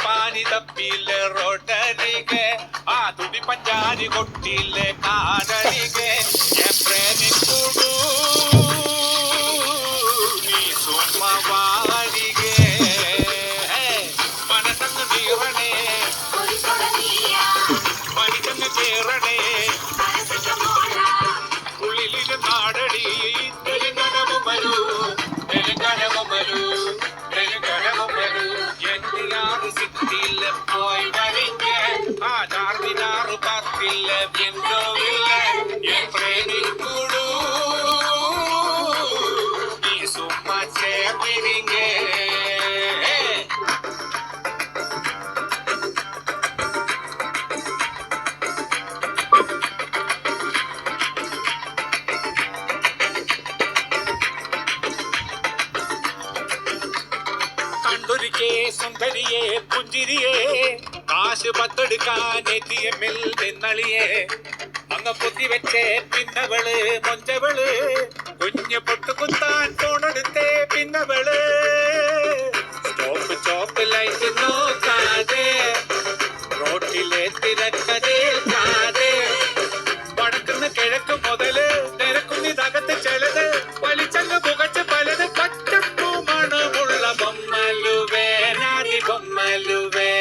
പാനി തപ്പിലെ റോഡരികെ ആ തുടി പഞ്ചാരി കൊട്ടിലെ കാതരികെ പ്രേമിക്കുടു നീ സുമവാരികെ മനസ്സങ്ങ് തീരണേ മനിതങ്ങ് കേറണേ ഉള്ളിലിരു നാടടി തെലുങ്കനവും വരൂ തെലുങ്കനവും വരൂ തെലുങ്കനവും വരൂ എന്തിനാറ് സിറ്റിയില് പോയി വരിക ആധാറിനാറ് പത്തില്ല എന്തോവില്ല എൻ പ്രേമിക്കുടു നീ സുമ്മ ചേർന്നിരിങ്ങേ കണ്ടൊരിക്കേ സുന്ദരിയെ പുഞ്ചിരിയെ കാശ് പത്തെടുക്കാൻ എത്തിയമ്മിൽ നിന്നളിയെ അങ്ങ് പൊത്തിവെച്ചേ പിന്നവള് മൊഞ്ചവള് കുഞ്ഞ് പൊട്ടുകുത്താൻ ഫോണെടുത്തേ പിന്നവള് സ്റ്റോപ്പ് ലൈറ്റ് നോക്കാതെ റോട്ടിലെ തിരക്കതേൽക്കാതെ വടക്കുന്ന് കിഴക്ക് മുതല് നിരക്കുന്നിതകത്ത് ചിലത് വലിച്ചങ്ങ് പുകച്ച് പലത് പച്ചപ്പൂ മണമുള്ള ബൊമ്മലുവേ നാദി ബൊമ്മലുവേ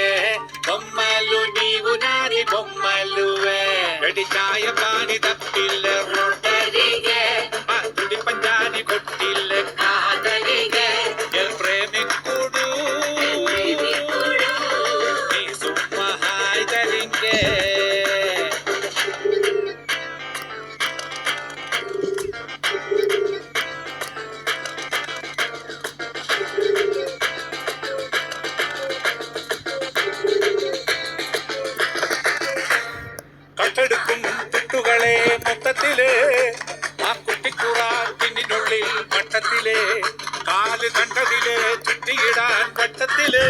ബൊമ്മലു നീവു നാദി ബൊമ്മലുവേ വെടിച്ചായ പാനി തപ്പില്ല റോഡരികെ ആ തുടി പഞ്ചാരി കൊട്ടില്ല കാതരികെ പ്രേമിക്കുടു നീ സുമ്മഹായ് തരിങ്കേ കട്ടെടുക്കും തുട്ടുകളെ മൊത്തത്തില് ആ കുട്ടിക്കുറാത്തിനുള്ളിൽ വട്ടത്തില് കാല് കണ്ടതില് ചുറ്റിയിടാൻ വട്ടത്തില്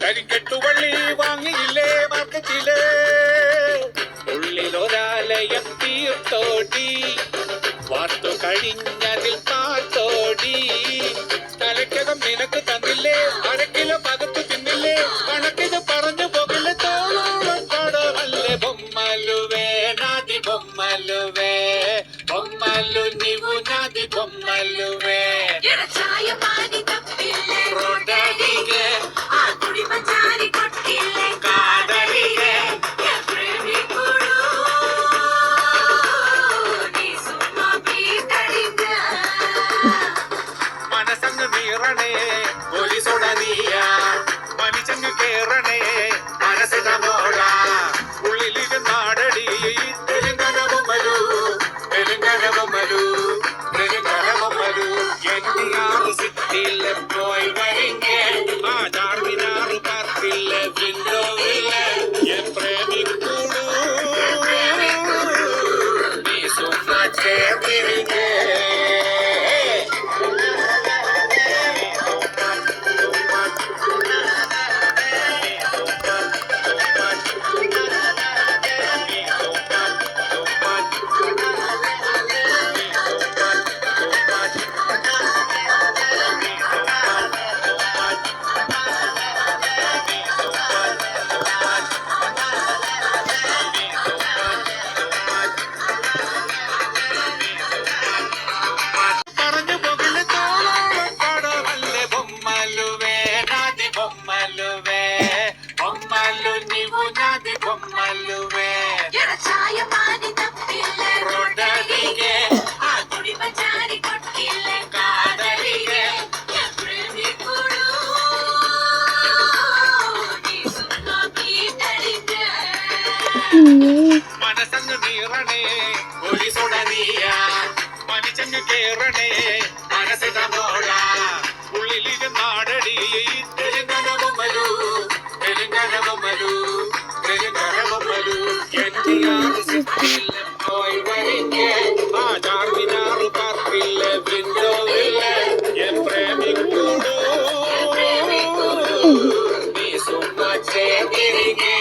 കരിക്കെട്ടുവള്ളി വാങ്ങിയില്ലേ മാർക്കറ്റില് ഉള്ളിലൊരാലയം തീർത്തോടി വാർത്തു കഴിഞ്ഞതിൽ പാത്തോടി തലയ്ക്കകം നിനക്ക് തന്നില്ലേ അരക്കിലോ പകത്തു തിന്നില്ലേ കണക്കിന് പറഞ്ഞു പോകില്ല തോളോളം കടമല്ലേ ബൊമ്മലുവേ നാദി ബൊമ്മലുവേ ബൊമ്മലു നീവു നാദി ബൊമ്മലുവേ റോഡരികെ കാതരികെ മനസ്സങ്ങ് വീറണേ പോലീസോടറിയ മനിച്ചങ്ങ് കേറണേ മനസ്സിന മോള ഉള്ളിലിരു നാടടി തെലുങ്കനവും വരൂ തെലുങ്കനവും വരൂ തെലുങ്കനവും വരൂ എന്തിനാറ് സിറ്റിയില് പോയി വരിങ്ങേ ആധാറിനാറ് പത്തില്ല വിൻഡോവില്ല എൻ പ്രേമിക്കുടു നീ സുമ്മ ചേർന്നിരിങ്ങേ പറഞ്ഞു പോകില്ല തോളോളം കടമല്ലേ ബൊമ്മലുവേ നാദി ബൊമ്മലുവേ ബൊമ്മലു നീവു നാദി ബൊമ്മലുവേ റോഡരികെ കാതരികെ മനസ്സങ്ങ് നീറണേ പോലീസോടറിയ മനിച്ചങ്ങ് കേറണേ മനസ്സിന മോള ഉള്ളിലിരു നാടടി തെലുങ്കനവും വരൂ തെലുങ്കനവും വരൂ തെലുങ്കനവും വരൂ എന്തിനാറ് സിറ്റിയില് പോയി വരിങ്ങേ ആധാറിനാറ് പത്തില്ല വിൻഡോവില്ല എൻ പ്രേമിക്കുടു നീ സുമ്മ ചേർന്നിരിങ്ങേ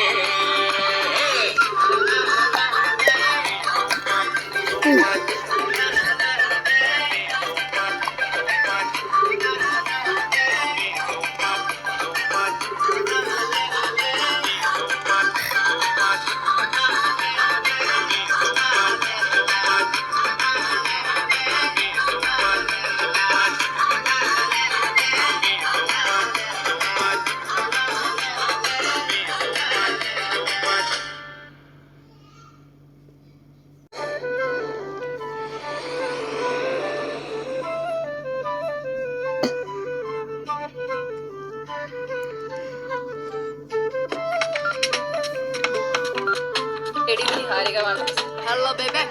ഇത് ഹാരിക മാഡം. ഹലോ ബേബേ.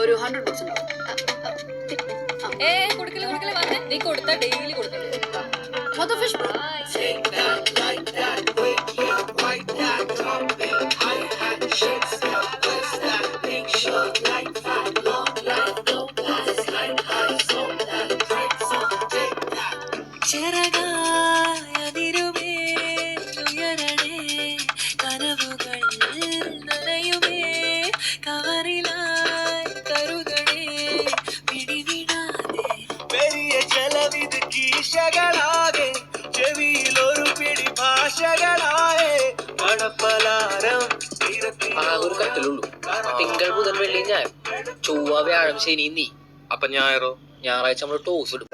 ഒരു 100 ബുക്സ് ഉണ്ടോ? കൊടുക്കല് വന്നേ. നീ കൊടുത്താ ഡെയിലി കൊടുക്കല്. For the fish. പെരിയ ചെലവിത് കീശകളാകെ ചെവിയിലൊരു പിടി ഭാഷകളായേ പണപ്പലാരം ഒരു കട്ടിലുള്ളൂ. തിങ്കൾ ബുധൻ വെള്ളി ഞായർ, ചൊവ്വ വ്യാഴം ശനി നീ. അപ്പൊ ഞായറോ? ഞായറാഴ്ച നമ്മള് ടോസ് ഇടും.